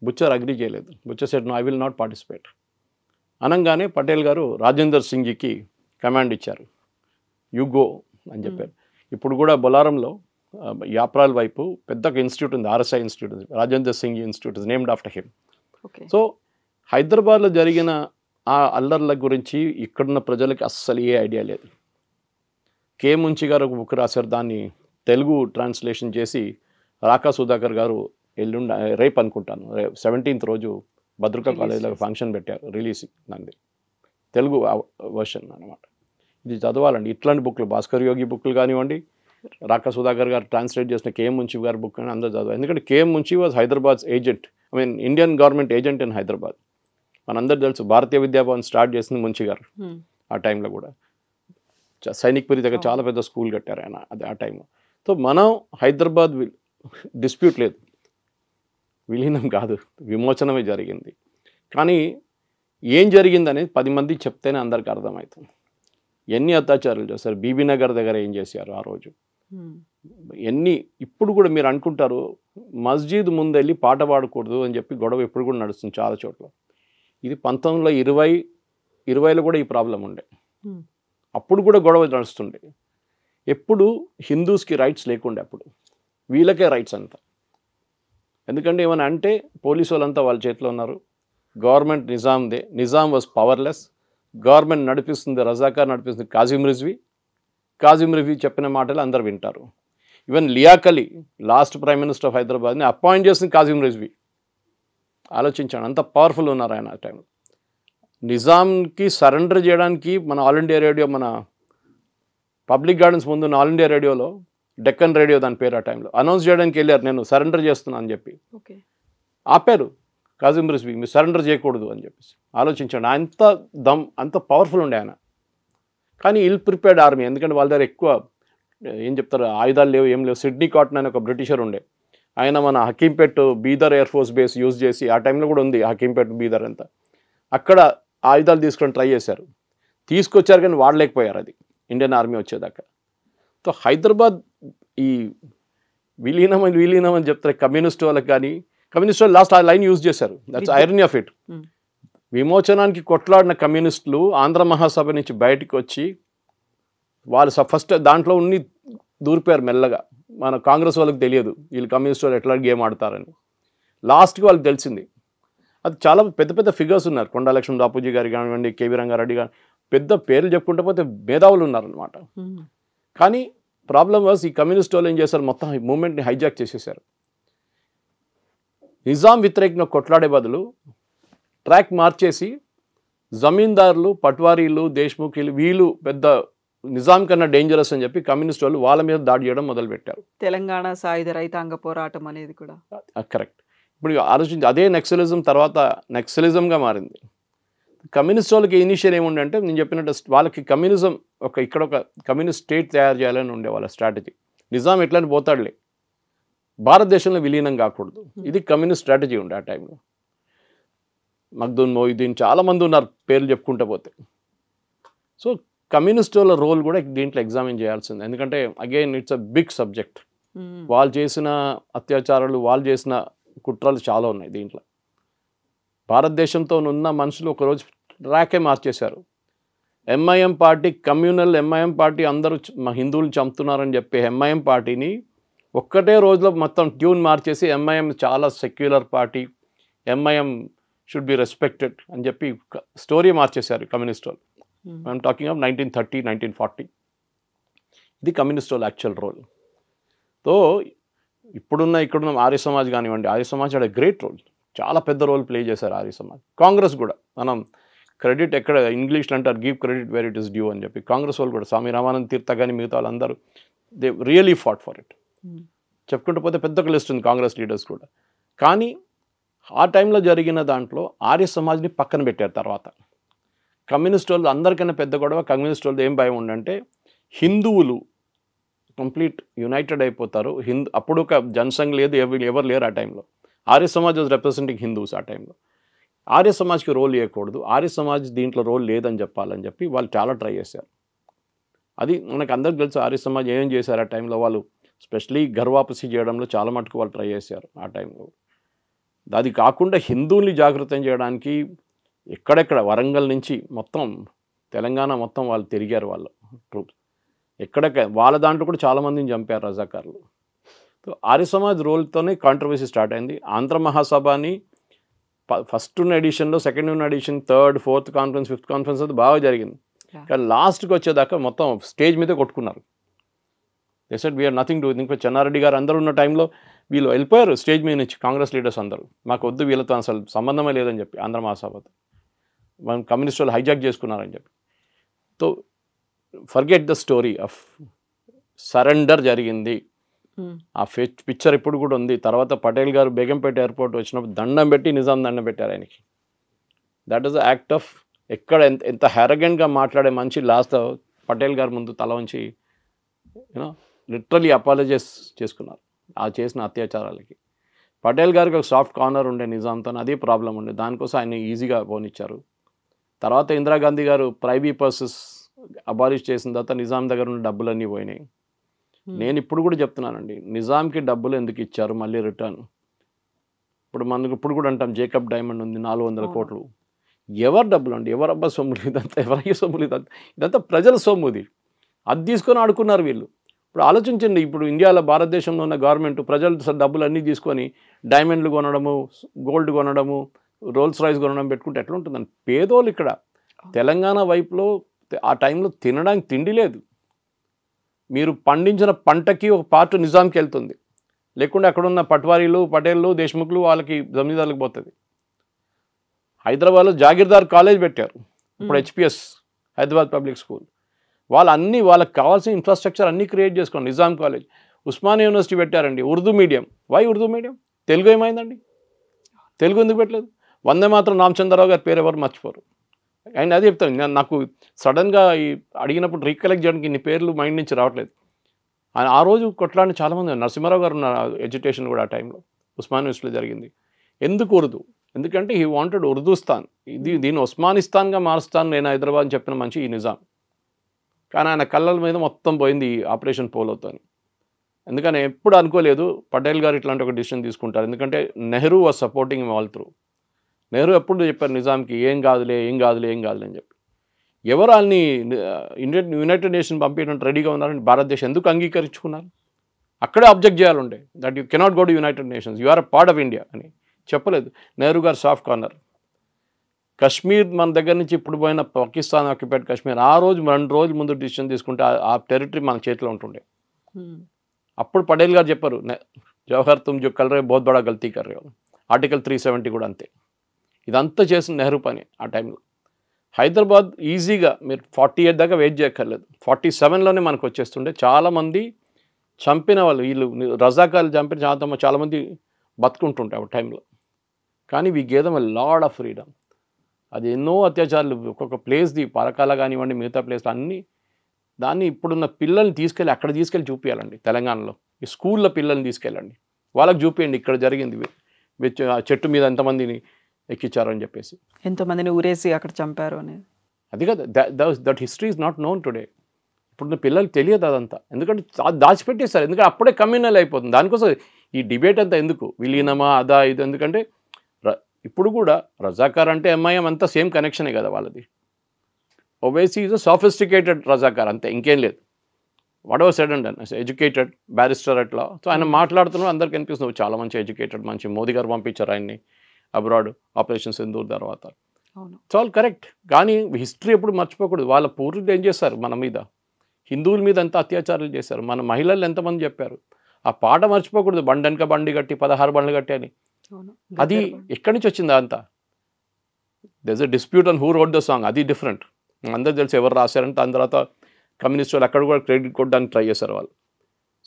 బుచ్చర్ అగ్రీ చేయలేదు. Butcher said no, I will not participate అనగానే పటేల్ గారు రాజేందర్ సింగ్కి కమాండ్ ఇచ్చారు, యు గో అని చెప్పారు. ఇప్పుడు కూడా బొలారంలో యాప్రాల్ వైపు పెద్ద ఇన్స్టిట్యూట్ ఉంది, ఆర్ఎస్ఐ ఇన్స్టిట్యూట్ ఉంది, Rajender Singh institute is named after him. So హైదరాబాద్లో జరిగిన ఆ అల్లర్ల గురించి ఇక్కడున్న ప్రజలకి అస్సలు ఏ ఐడియా లేదు. కే ముంచి గారు ఒక బుక్ రాశారు, దాన్ని తెలుగు ట్రాన్స్లేషన్ చేసి రాకా సుధాకర్ గారు రేపు అనుకుంటాను 17th రోజు భద్రకా కాలేజీలో ఫంక్షన్ పెట్టారు, రిలీజ్ దాన్ని తెలుగు వర్షన్ అనమాట. ఇది చదవాలండి. ఇట్లాంటి బుక్లు భాస్కర్ యోగి బుక్లు కానివ్వండి, రాకా సుధాకర్ గారు ట్రాన్స్లేట్ చేసిన కేఎం మున్షి గారి బుక్ అని అందరూ చదవాలి. ఎందుకంటే KM Munshi was Hyderabad's agent, Indian government agent in Hyderabad. మనందరూ తెలుసు భారతీయ విద్యాభవన్ స్టార్ట్ చేసింది మున్షి గారు. ఆ టైంలో కూడా సైనిక్పురి దగ్గర చాలా పెద్ద స్కూల్ కట్టారు ఆయన అది ఆ టైంలో. సో మనం హైదరాబాద్ డిస్ప్యూట్ లేదు, విలీనం కాదు, విమోచనమే జరిగింది. కానీ ఏం జరిగిందనేది 10 మంది చెప్తేనే అందరికి అర్థమవుతుంది. ఎన్ని అత్యాచారాలు చేస్తారు, బీబీనగర్ దగ్గర ఏం చేశారు ఆ రోజు, ఇప్పుడు కూడా మీరు అనుకుంటారు మస్జిద్ ముందెళ్ళి పాట పాడకూడదు అని చెప్పి గొడవ ఇప్పుడు కూడా నడుస్తుంది చాలా చోట్ల. ఇది 1920లో కూడా ఈ ప్రాబ్లం ఉండే, అప్పుడు కూడా గొడవ నడుస్తుండే. ఎప్పుడు హిందూస్కి రైట్స్ లేకుండే, అప్పుడు వీళ్ళకే రైట్స్ అంతా. ఎందుకంటే ఏమైనా అంటే పోలీసు వాళ్ళంతా వాళ్ళ చేతిలో ఉన్నారు, గవర్నమెంట్ నిజాందే, నిజాం వాజ్ పవర్లెస్, గవర్నమెంట్ నడిపిస్తుంది రజాకార్ నడిపిస్తుంది కాజిం రివ్యూ చెప్పిన మాటలు అందరు వింటారు. Even Liaquat Ali last prime minister of హైదరాబాద్ని అపాయింట్ చేసింది కాజిం రిజ్వీ. ఆలోచించాను, అంత పవర్ఫుల్ ఉన్నారు ఆయన ఆ టైంలో. నిజాంకి సరెండర్ చేయడానికి మన ఆల్ ఇండియా రేడియో, మన పబ్లిక్ గార్డెన్స్ ముందు ఆల్ ఇండియా రేడియోలో, డెక్కన్ రేడియో దాని పేరు, ఆ టైంలో అనౌన్స్ చేయడానికి వెళ్ళారు, నేను సరెండర్ చేస్తున్నాను అని చెప్పి. ఆపారు కాజిం రిజ్వీ, మీరు సరెండర్ చేయకూడదు అని చెప్పేసి. ఆలోచించండి, అంత పవర్ఫుల్ ఉండే ఆయన. కానీ ఇల్ ప్రిపేర్డ్ ఆర్మీ, ఎందుకంటే వాళ్ళ దగ్గర ఎక్కువ ఏం చెప్తారు ఆయుధాలు లేవు, ఏం లేవు. సిడ్నీ కాటన్ అని ఒక బ్రిటిషర్ ఉండే, ఆయన మన Hakimpet Bidar air force base use చేసి, ఆ టైంలో కూడా ఉంది హకీంపేట్ బీదర్ అంతా, అక్కడ ఆయుధాలు తీసుకొని ట్రై చేశారు, తీసుకొచ్చారు కానీ వాడలేకపోయారు అది ఇండియన్ ఆర్మీ వచ్చేదాకా. సో హైదరాబాద్ ఈ విలీనం అని చెప్తారు కమ్యూనిస్ట్ వాళ్ళకి, కానీ కమ్యూనిస్ట్ వాళ్ళు లాస్ట్ ఆ లైన్ యూజ్ చేశారు. That's irony of it. విమోచనానికి కొట్లాడిన కమ్యూనిస్టులు ఆంధ్ర మహాసభ నుంచి బయటికి వచ్చి వాళ్ళు ఫస్ట్ దాంట్లో ఉన్ని దూరిపోయారు మెల్లగా. మన కాంగ్రెస్ వాళ్ళకి తెలియదు వీళ్ళు కమ్యూనిస్ట్ వాళ్ళు ఎట్లా గేమ్ ఆడతారని. లాస్ట్కి వాళ్ళకి తెలిసింది. అది చాలా పెద్ద పెద్ద ఫిగర్స్ ఉన్నారు, కొండా లక్ష్మణ్ బాపూజీ గారు కానివ్వండి, కేవీ రంగారెడ్డి గారు, పెద్ద పేర్లు చెప్పుకుంటే పోతే మేధావులు ఉన్నారనమాట. కానీ ప్రాబ్లం వాజ్ ఈ కమ్యూనిస్ట్ వాళ్ళు ఏం చేశారు, మొత్తం మూమెంట్ని హైజాక్ చేసేసారు. నిజాం వ్యతిరేకంగా కొట్లాడే బదులు ట్రాక్ మార్చేసి జమీందారులు, పట్వారీలు, దేశ్ముఖీలు వీళ్ళు పెద్ద నిజాం కన్నా డేంజరస్ అని చెప్పి కమ్యూనిస్ట్ వాళ్ళు వాళ్ళ మీద దాడి చేయడం మొదలుపెట్టారు. తెలంగాణ సాయుధ రైతాంగ పోరాటం అనేది కూడా కరెక్ట్. ఇప్పుడు ఆలోచించి అదే నక్సలిజం తర్వాత నక్సలిజంగా మారింది. కమ్యూనిస్ట్ వాళ్ళకి ఇనిషియల్ ఏముండంటే నేను చెప్పినట్టు వాళ్ళకి కమ్యూనిజం ఇక్కడ ఒక కమ్యూనిస్ట్ స్టేట్ తయారు చేయాలని ఉండే వాళ్ళ స్ట్రాటజీ. నిజాం ఎట్లని పోతాడులే, భారతదేశంలో విలీనం కాకూడదు, ఇది కమ్యూనిస్ట్ స్ట్రాటజీ ఉండే ఆ టైంలో. మగ్దూన్ మొయిదీన్ చాలామంది ఉన్నారు పేర్లు చెప్పుకుంటూ పోతే. సో కమ్యూనిస్ట్ వాళ్ళ రోల్ కూడా దీంట్లో ఎగ్జామిన్ చేయాల్సింది, ఎందుకంటే again it's a big subject. వాళ్ళు చేసిన అత్యాచారాలు, వాళ్ళు చేసిన కుట్రలు చాలా ఉన్నాయి దీంట్లో. భారతదేశంతో ఉన్న మనుషులు ఒకరోజు ట్రాకే మార్చేశారు. MIM party, communal MIM party, అందరూ హిందువులు చంపుతున్నారని చెప్పి ఎంఐఎం పార్టీని ఒక్కటే రోజులో మొత్తం ట్యూన్ మార్చేసి ఎంఐఎం చాలా secular party, MIM should be respected అని చెప్పి స్టోరీ మార్చేశారు కమ్యూనిస్ట్ వాళ్ళు. I'm talking of 1930, 1940. ఇది కమ్యూనిస్ట్ వాళ్ళ యాక్చువల్ రోల్. సో ఇక్కడున్న ఆర్య సమాజ్ కానివ్వండి, Arya Samaj had a great role, చాలా పెద్ద రోల్ ప్లే చేశారు ఆర్య సమాజ్. కాంగ్రెస్ కూడా మనం క్రెడిట్ ఎక్కడ ఇంగ్లీష్లో అంటారు give credit where it is due అని చెప్పి, కాంగ్రెస్ వాళ్ళు కూడా స్వామి రామానంద్ తీర్థ కానీ మిగతా వాళ్ళందరూ they really fought for it. చెప్పుకుంటూ పోతే పెద్ద ఒక లిస్ట్ ఉంది కాంగ్రెస్ లీడర్స్ కూడా. కానీ ఆ టైంలో జరిగిన దాంట్లో ఆర్య సమాజ్ని పక్కన పెట్టారు. తర్వాత కమ్యూనిస్ట్ వాళ్ళు అందరికన్నా పెద్ద గొడవ కమ్యూనిస్ట్ వాళ్ళు ఏం భయం ఉండంటే హిందువులు కంప్లీట్ యునైటెడ్ అయిపోతారు. అప్పుడు ఒక జనసంఘ్ లేదు, ఎవరు లేరు ఆ టైంలో. Arya Samaj was representing Hindus ఆ టైంలో. ఆర్య సమాజ్కి రోల్ ఇవ్వకూడదు, ఆర్య సమాజ్ దీంట్లో రోల్ లేదని చెప్పాలని చెప్పి వాళ్ళు చాలా ట్రై చేశారు. అది మనకు అందరికి తెలుసు ఆర్య సమాజ్ ఏం చేశారు ఆ టైంలో. వాళ్ళు స్పెషలీ ఘర్వాపసి చేయడంలో చాలా మటుకు వాళ్ళు ట్రై చేశారు ఆ టైంలో. అది కాకుండా హిందువుల్ని జాగృతం చేయడానికి ఎక్కడెక్కడ వరంగల్ నుంచి మొత్తం తెలంగాణ మొత్తం వాళ్ళు తిరిగారు వాళ్ళ ట్రూప్స్. ఎక్కడెక్కడ వాళ్ళ దాంట్లో కూడా చాలామందిని చంపారు రజాకారులు. సో ఆర్య సమాజ్ రోల్తోనే కాంట్రవర్సీ స్టార్ట్ అయింది. ఆంధ్ర మహాసభని ఫస్ట్ ఉన్న ఎడిషన్లో, సెకండ్ ఉన్న edition, third, fourth conference, fifth conference అది బాగా జరిగింది. కానీ లాస్ట్కి వచ్చేదాకా మొత్తం స్టేజ్ మీద కొట్టుకున్నారు. They said we are nothing to. ఇంకా చెన్నారెడ్డి గారు అందరూ ఉన్న టైంలో వీళ్ళు వెళ్ళిపోయారు స్టేజ్ మీద నుంచి, కాంగ్రెస్ లీడర్స్ అందరూ. మాకు వద్దు, వీళ్ళతో అసలు సంబంధమే లేదని చెప్పి, ఆంధ్ర మహాసభతో మనం కమ్యూనిస్ట్ వాళ్ళు హైజాక్ చేసుకున్నారని చెప్పి. So forget the story of surrender జరిగింది. ఆ పిక్చర్ ఇప్పుడు కూడా ఉంది. తర్వాత పటేల్ గారు బేగంపేట ఎయిర్పోర్ట్ వచ్చినప్పుడు దండం పెట్టి నిజాం దండం పెట్టారు ఆయనకి. That is the act of, ఎక్కడ ఎంత హ్యారగెంట్గా మాట్లాడే మనిషి లాస్ట్ పటేల్ గారి ముందు తల ఉంచి యూనో లిటరలీ అపాలజైజ్ చేసుకున్నారు ఆ చేసిన అత్యాచారాలకి. పటేల్ గారికి ఒక సాఫ్ట్ కార్నర్ ఉండే నిజాంతో, అదే ప్రాబ్లం ఉండే, దానికోసం ఆయన ఈజీగా పోనిచ్చారు. తర్వాత ఇందిరాగాంధీ గారు ప్రైవీ పర్సెస్ అబాలిష్ చేసిన తర్వాత నిజాం దగ్గర ఉన్న డబ్బులన్నీ పోయినాయి. నేను ఇప్పుడు కూడా చెప్తున్నానండి, నిజాంకి డబ్బులు ఎందుకు ఇచ్చారు మళ్ళీ రిటర్న్? ఇప్పుడు మనకు ఇప్పుడు కూడా అంటాం జేకబ్ డైమండ్ ఉంది 400 కోట్లు. ఎవరు డబ్బులు అండి? ఎవరబ్బా సొమ్ములు ఇదంతా? ఎవరయ్యే సొమ్ములు ఇదంతా ప్రజల సొమ్ము. అది తీసుకొని ఆడుకున్నారు వీళ్ళు. ఇప్పుడు ఆలోచించండి, ఇప్పుడు ఇండియాలో భారతదేశంలో ఉన్న గవర్నమెంట్ ప్రజలు డబ్బులు అన్నీ తీసుకొని డైమండ్లు కొనడము, గోల్డ్ కొనడము, రోల్స్ రాయ్స్ కొనడం పెట్టుకుంటే ఎట్లా ఉంటుందండి? పేదోళ్ళు ఇక్కడ తెలంగాణ వైపులో ఆ టైంలో తినడానికి తిండి లేదు. మీరు పండించిన పంటకి ఒక పార్ట్ నిజాంకి వెళ్తుంది, లేకుంటే అక్కడున్న పట్వారీలు, పటేళ్ళు, దేశ్ముఖ్లు వాళ్ళకి జమీందారులకు పోతుంది. హైదరాబాద్లో జాగీర్దార్ కాలేజ్ పెట్టారు, ఇప్పుడు హెచ్పిఎస్ హైదరాబాద్ పబ్లిక్ స్కూల్. వాళ్ళకి కావాల్సిన ఇన్ఫ్రాస్ట్రక్చర్ అన్నీ క్రియేట్ చేసుకోండి. నిజాం కాలేజ్, ఉస్మానియా యూనివర్సిటీ పెట్టారండి, Urdu medium. Why Urdu medium? Telugu ఏమైందండి? తెలుగు ఎందుకు పెట్టలేదు? వందే మాత్రం రామచంద్రరావు గారి పేరు ఎవరు మర్చిపోరు. ఆయన అదే చెప్తాను, నాకు సడన్గా ఈ అడిగినప్పుడు రీకలెక్ట్ చేయడానికి ఇన్ని పేర్లు మైండ్ నుంచి రావట్లేదు. ఆ రోజు కొట్లాడిన చాలామంది, నరసింహారావు గారు ఉన్న ఎడ్యుకేషన్ కూడా ఆ టైంలో ఉస్మాన్ యూనివర్సిటీలో జరిగింది. ఎందుకు ఉర్దూ? ఎందుకంటే హీ వాంటెడ్ ఉర్దూస్తాన్, దీన్ని ఉస్మానిస్తాన్గా మారుస్తాను నేను హైదరాబాద్ అని చెప్పిన మంచి ఈ నిజాం. కానీ ఆయన కళ్ళల మీద మొత్తం పోయింది ఈ ఆపరేషన్ పోలోతో. ఎందుకని ఎప్పుడు అనుకోలేదు పటేల్ గారు ఇట్లాంటి ఒక డిసిషన్ తీసుకుంటారు. ఎందుకంటే Nehru was supporting all through. Nehru ఎప్పుడు చెప్పారు నిజాంకి, ఏం కాదులే అని చెప్పి. ఎవరు వాళ్ళని యునైటెడ్ నేషన్ పంపించడానికి రెడీగా ఉన్నారని భారతదేశం ఎందుకు అంగీకరించుకున్నారు? అక్కడే అబ్జెక్ట్ చేయాలంటే that you cannot go to United Nations, you are a part of India అని చెప్పలేదు. నెహ్రూ గారు సాఫ్ట్ కార్నర్. కశ్మీర్ మన దగ్గర నుంచి ఇప్పుడు పోయిన పాకిస్తాన్ ఆక్యుపైడ్ కశ్మీర్, ఆ రోజు 2 రోజుల ముందు డిసిషన్ తీసుకుంటే ఆ టెరిటరీ మన చేతిలో ఉంటుండే. అప్పుడు పటేల్ గారు చెప్పారు, జవహర్ తుమ్ జో కల్ రే బహుత్ బడా గల్తీ కర్ రే. ఆర్టికల్ 370 కూడా అంతే. ఇదంతా చేసిన నెహ్రూ పని ఆ టైంలో. హైదరాబాద్ ఈజీగా మీరు 48 దాకా వెయిట్ చేయక్కర్లేదు, 47లోనే మనకు వచ్చేస్తుండే. చాలామంది చంపిన వాళ్ళు, వీళ్ళు రజాకాలు చంపిన చాలామంది బతుకుంటుంటాయి ఆ టైంలో. కానీ we gave them a lot of freedom. అది ఎన్నో అత్యాచారాలు ఒక్కొక్క ప్లేస్ది, పరకాల కానివ్వండి, మిగతా ప్లేస్లు అన్నీ, దాన్ని ఇప్పుడున్న పిల్లల్ని తీసుకెళ్ళి అక్కడ తీసుకెళ్ళి చూపించాలండి. తెలంగాణలో ఈ స్కూల్లో పిల్లల్ని తీసుకెళ్ళండి, వాళ్ళకి చూపించండి ఇక్కడ జరిగింది, చెట్టు మీద ఎంతమందిని ఎక్కించారని చెప్పేసి, ఎంతోమందిని ఊరేసి అక్కడ చంపారు అనేది. అది కదా, that history is not known today. ఇప్పుడున్న పిల్లలకి తెలియదు అదంతా, ఎందుకంటే దాచిపెట్టేస్తారు. ఎందుకంటే అప్పుడే కమ్యూనల్ అయిపోతుంది. దానికోసం ఈ డిబేట్ అంతా ఎందుకు, విలీనమా అదా ఇది, ఎందుకంటే ఇప్పుడు కూడా రజాకార్ అంటే ఎంఐఎం అంతా సేమ్ కనెక్షనే కదా వాళ్ళది. Owaisi is a sophisticated Razakar అంతే, ఇంకేం లేదు. What ever said and educated barrister అట్లా. సో ఆయన మాట్లాడుతున్నాడు, అందరికి అనిపిస్తుంది చాలా మంచి ఎడ్యుకేటెడ్, మంచి. మోదీ గారు పంపించారు ఆయన్ని అబ్రాడ్ ఆపరేషన్ సింధూర్ తర్వాత. It's all correct. కానీ హిస్టరీ ఎప్పుడు మర్చిపోకూడదు. వాళ్ళ పూర్వీకులు ఏం చేశారు మన మీద, హిందువుల మీద ఎంత అత్యాచారాలు చేశారు, మన మహిళలు ఎంతమంది చెప్పారు. ఆ పాట మర్చిపోకూడదు, బండెనక బండి కట్టి 16 బండ్లు కట్టి అని. అది ఎక్కడి నుంచి వచ్చింది అంతా? There is a dispute on who road the song, అది డిఫరెంట్. అందరూ తెలిసి ఎవరు రాశారంటే దాని తర్వాత కమ్యూనిస్ట్ వాళ్ళు అక్కడ కూడా క్రెడిట్ కొట్టడానికి ట్రై చేశారు వాళ్ళు.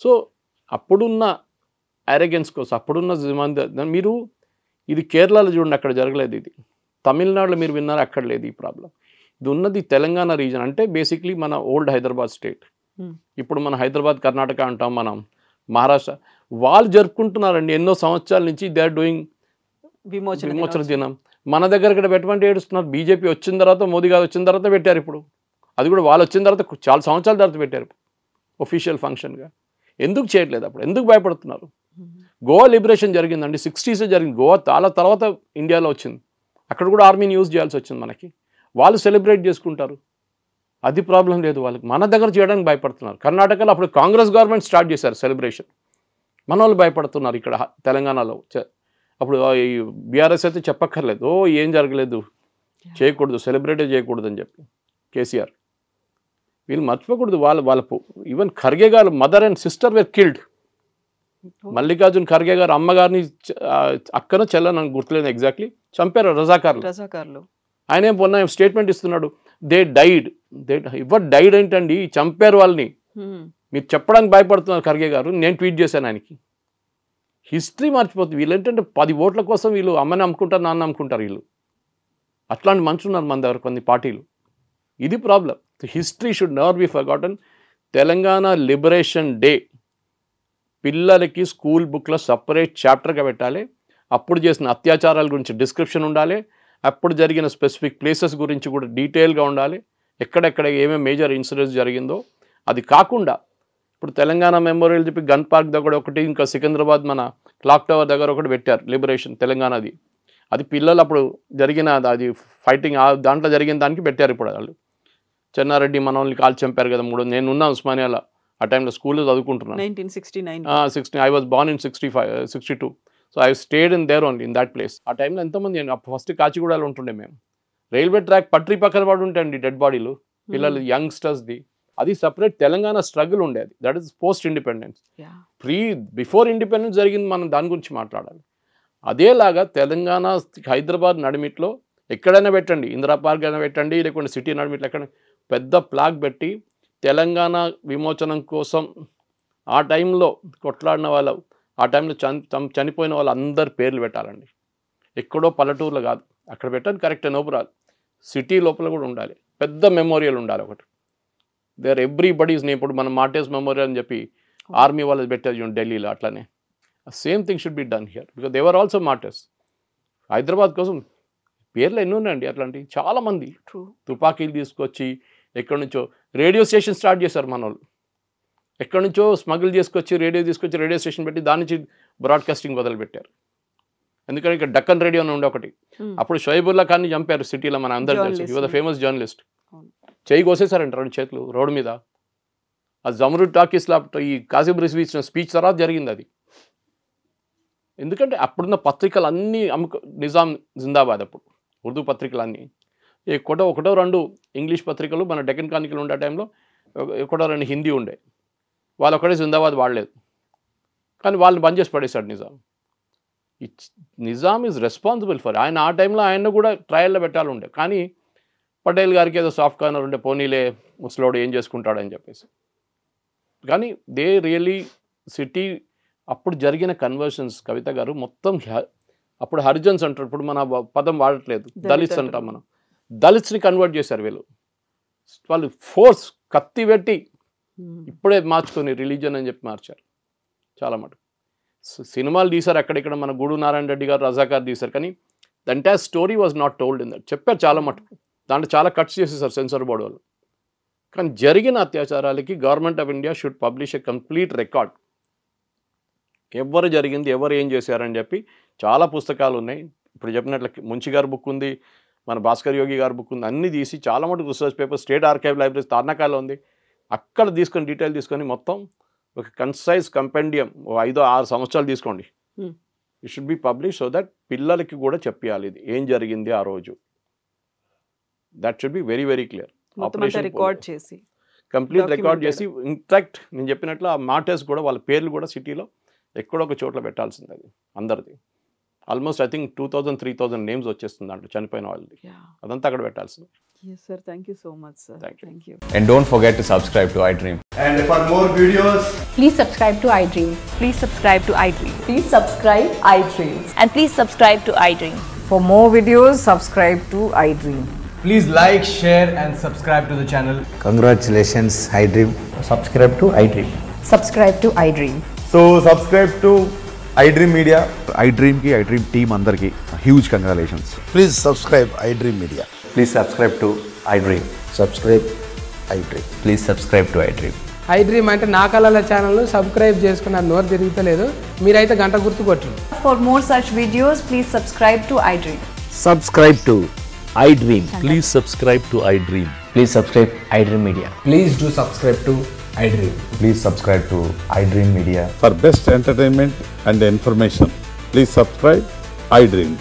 సో అప్పుడున్న అరెగెన్స్ కోసం, అప్పుడున్న మీరు ఇది కేరళలో చూడండి, అక్కడ జరగలేదు. ఇది తమిళనాడులో మీరు విన్నారు, అక్కడ లేదు ఈ ప్రాబ్లం. ఇది ఉన్నది తెలంగాణ రీజన్. అంటే బేసిక్లీ మన ఓల్డ్ హైదరాబాద్ స్టేట్, ఇప్పుడు మన హైదరాబాద్ కర్ణాటక అంటాం, మనం మహారాష్ట్ర, వాళ్ళు జరుపుకుంటున్నారండి ఎన్నో సంవత్సరాల నుంచి. దే ఆర్ డూయింగ్ విమోచన దినం. మన దగ్గర ఇక్కడ పెట్టమంటే ఏడుస్తున్నారు. బీజేపీ వచ్చిన తర్వాత, మోదీ గారు వచ్చిన తర్వాత పెట్టారు. ఇప్పుడు అది కూడా వాళ్ళు వచ్చిన తర్వాత చాలా సంవత్సరాల తర్వాత పెట్టారు ఒఫీషియల్ ఫంక్షన్గా. ఎందుకు చేయట్లేదు అప్పుడు? ఎందుకు భయపడుతున్నారు? గోవా లిబరేషన్ జరిగిందండి, 60s జరిగింది. గోవా చాలా తర్వాత ఇండియాలో వచ్చింది. అక్కడ కూడా ఆర్మీని యూజ్ చేయాల్సి వచ్చింది మనకి. వాళ్ళు సెలబ్రేట్ చేసుకుంటారు, అది ప్రాబ్లం లేదు వాళ్ళకి. మన దగ్గర చేయడానికి భయపడుతున్నారు. కర్ణాటకలో అప్పుడు కాంగ్రెస్ గవర్నమెంట్ స్టార్ట్ చేశారు సెలబ్రేషన్, మన వాళ్ళు భయపడుతున్నారు ఇక్కడ తెలంగాణలో. అప్పుడు ఈ బీఆర్ఎస్ అయితే చెప్పక్కర్లేదు, ఓ ఏం జరగలేదు, చేయకూడదు, సెలబ్రేటే చేయకూడదు అని చెప్పి కేసీఆర్. వీళ్ళు మర్చిపోకూడదు, వాళ్ళ ఈవెన్ ఖర్గే గారు mother and sister were killed. Mallikarjun Kharge గారు అమ్మగారిని అక్కన చెల్లని నాకు గుర్తులేదు ఎగ్జాక్ట్లీ, చంపారు రజాకార్లు. ఆయన ఏం పొన్న స్టేట్మెంట్ ఇస్తున్నాడు, దే డైడ్. డైడ్ ఏంటండి, చంపారు వాళ్ళని. మీరు చెప్పడానికి భయపడుతున్నారు ఖర్గే గారు, నేను ట్వీట్ చేశాను ఆయనకి. హిస్టరీ మర్చిపోతుంది. వీళ్ళు ఏంటంటే 10 ఓట్ల కోసం వీళ్ళు అమ్మని అమ్ముకుంటారు, నాన్న అమ్ముకుంటారు. వీళ్ళు అట్లాంటి మనుషులు ఉన్నారు మన దగ్గర కొన్ని పార్టీలు. ఇది problem. History should never be forgotten. Telangana liberation day పిల్లలకి స్కూల్ బుక్లో సపరేట్ చాప్టర్గా పెట్టాలి. అప్పుడు చేసిన అత్యాచారాల గురించి డిస్క్రిప్షన్ ఉండాలి, అప్పుడు జరిగిన స్పెసిఫిక్ ప్లేసెస్ గురించి కూడా డీటెయిల్గా ఉండాలి, ఎక్కడెక్కడ ఏమేమి మేజర్ ఇన్సిడెంట్స్ జరిగిందో. అది కాకుండా ఇప్పుడు తెలంగాణ మెమోరియల్ చెప్పి గన్ పార్క్ దగ్గర ఒకటి, ఇంకా సికింద్రాబాద్ మన క్లాక్ టవర్ దగ్గర ఒకటి పెట్టారు లిబరేషన్ తెలంగాణది. అది పిల్లలు అప్పుడు జరిగిన అది ఫైటింగ్ దాంట్లో జరిగిన దానికి పెట్టారు. ఇప్పుడు వాళ్ళు చెన్నారెడ్డి మనోళ్ళని కాల్ చంపారు కదా 3. నేను ఉన్నా ఉస్మానియాలో ఆ టైంలో స్కూల్లో చదువుకుంటున్నాను. 1969 I was born in 62. So I stayed in there only in that place. ఆ టైంలో ఎంతమంది, ఫస్ట్ కాచిగూడలో ఉంటుండే మేము. రైల్వే ట్రాక్ పట్రీ పక్కన పడి ఉంటాయండి డెడ్ బాడీలు, పిల్లలు యంగ్స్టర్స్ది. అది సపరేట్ తెలంగాణ స్ట్రగుల్ ఉండేది. That is post independence. Before independence జరిగింది, మనం దాని గురించి మాట్లాడాలి. అదేలాగా తెలంగాణ హైదరాబాద్ నడిమిట్లో ఎక్కడైనా పెట్టండి, ఇందిరా పార్క్ అయినా పెట్టండి, లేకుంటే సిటీ నడిమిట్లో ఎక్కడ పెద్ద ప్లాగ్ పెట్టి తెలంగాణ విమోచనం కోసం ఆ టైంలో కొట్లాడిన వాళ్ళు, ఆ టైంలో చనిపోయిన వాళ్ళు అందరి పేర్లు పెట్టాలండి. ఎక్కడో పల్లెటూరులో కాదు, అక్కడ పెట్టండి, కరెక్ట్ నోపురాలు. సిటీ లోపల కూడా ఉండాలి, పెద్ద మెమోరియల్ ఉండాలి ఒకటి. There everybody's name. ఇప్పుడు మనం మార్టర్స్ మెమోరియల్ అని చెప్పి ఆర్మీ వాళ్ళు పెట్టారు ఢిల్లీలో, అట్లనే same thing should be done here because they are also martyrs. Hyderabad కోసం పేర్లు ఎన్ని ఉన్నాయండి అట్లాంటివి, చాలామంది. తుపాకీలు తీసుకొచ్చి ఎక్కడి నుంచో రేడియో స్టేషన్ స్టార్ట్ చేశారు మన వాళ్ళు. ఎక్కడి నుంచో స్మగుల్ చేసుకొచ్చి రేడియో స్టేషన్ పెట్టి దాని నుంచి బ్రాడ్కాస్టింగ్ మొదలుపెట్టారు. ఎందుకంటే ఇక్కడ డక్కన్ రేడియో అని ఉండే ఒకటి, అప్పుడు షోయబుల్లా ఖాన్ని చంపారు సిటీలో, మన అందరూ తెలుసు. హి వాజ్ ద ఫేమస్ జర్నలిస్ట్. చేయి కోసేసారంట 2 చేతులు రోడ్డు మీద. ఆ జమరుద్ టాకీస్లో ఈ కాసిం రిజ్వీ ఇచ్చిన స్పీచ్ తర్వాత జరిగింది అది. ఎందుకంటే అప్పుడున్న పత్రికలు అన్నీ నిజాం జిందాబాద్. అప్పుడు ఉర్దూ పత్రికలు అన్నీ ఒకటో 2 ఇంగ్లీష్ పత్రికలు, మన డెక్కన్ క్రానికల్ ఉండే టైంలో 1-2 హిందీ ఉండే. వాళ్ళు ఒకటే జిందాబాద్ వాడలేదు, కానీ వాళ్ళని బంద్ చేసి పడేశాడు Nizam. Nizam is responsible for. ఆయన ఆ టైంలో ఆయన కూడా ట్రయల్లో పెట్టాలి ఉండే, కానీ పటేల్ గారికి ఏదో సాఫ్ట్ కార్నర్ ఉండే, పోనీలే ముసలోడు ఏం చేసుకుంటాడని చెప్పేసి. కానీ దే రియలీ సిటీ అప్పుడు జరిగిన కన్వర్షన్స్ కవిత గారు మొత్తం అప్పుడు హరిజన్స్ అంటారు, ఇప్పుడు మన పదం వాడట్లేదు, దళిత్స్ అంటాం మనం. దళిత్స్ని కన్వర్ట్ చేశారు వీళ్ళు. వాళ్ళు ఫోర్స్ కత్తి పెట్టి ఇప్పుడే మార్చుకొని రిలీజన్ అని చెప్పి మార్చారు చాలా మటుకు. సినిమాలు తీశారు అక్కడిక్కడ, మన గూడు నారాయణ రెడ్డి గారు రజాకార్ తీశారు, కానీ the entire story was not told in that. చెప్పారు చాలా మటుకు, దాంట్లో చాలా కట్స్ చేసేసారు సెన్సార్ బోర్డు వాళ్ళు. కానీ జరిగిన అత్యాచారాలకి government of India should publish a complete record. ఎవరు జరిగింది, ఎవరు ఏం చేశారని చెప్పి చాలా పుస్తకాలు ఉన్నాయి. ఇప్పుడు చెప్పినట్లు ముంచి గారి బుక్ ఉంది, మన భాస్కర్ యోగి గారి బుక్ ఉంది, అన్నీ తీసి చాలా మటుకు research paper state archive library తార్నాకాలో ఉంది, అక్కడ తీసుకొని డీటెయిల్ తీసుకొని మొత్తం ఒక కన్సైజ్ కంపెండియం 5-6 సంవత్సరాలు తీసుకోండి. It should be publish so that పిల్లలకి కూడా చెప్పాలి ఇది ఏం జరిగింది ఆ రోజు. That should be very very clear. Complete record చేసి ఇన్ఫాక్ట్ నేను చెప్పినట్లు ఆ మార్టర్స్ కూడా వాళ్ళ పేర్లు కూడా సిటీలో ఎక్కడో ఒక చోట్ల పెట్టాల్సింది. అది అందరిది ఆల్మోస్ట్ ఐ థింక్ 2000-3000 నేమ్స్ వచ్చేస్తుంది దాంట్లో చనిపోయిన వాళ్ళది, అదంతా అక్కడ పెట్టాల్సింది. Yes sir, thank you so much sir. Thank you. And don't forget to subscribe to iDream. And for more videos, please subscribe to iDream. Please subscribe to iDream. Please subscribe iDream. And please subscribe to iDream. For more videos, subscribe to iDream. please like, share and subscribe to the channel. Congratulations, iDream. Subscribe to iDream. Subscribe to iDream. So subscribe to iDream Media. iDream ki iDream team andarki huge congratulations. Please subscribe iDream Media. Please subscribe to iDream. Subscribe iDream. Please subscribe to iDream. iDream అంటే నా కళల channel subscribe చేసుకున్న నోరు తిరుగుతలేదు, మీరైతే గంట గుర్తు కొట్టండి. For more such videos, please subscribe to iDream. Subscribe to iDream. Please subscribe to iDream. Please subscribe iDream Media. Please do subscribe to iDream. Please subscribe to iDream Media. For best entertainment and information, please subscribe iDream.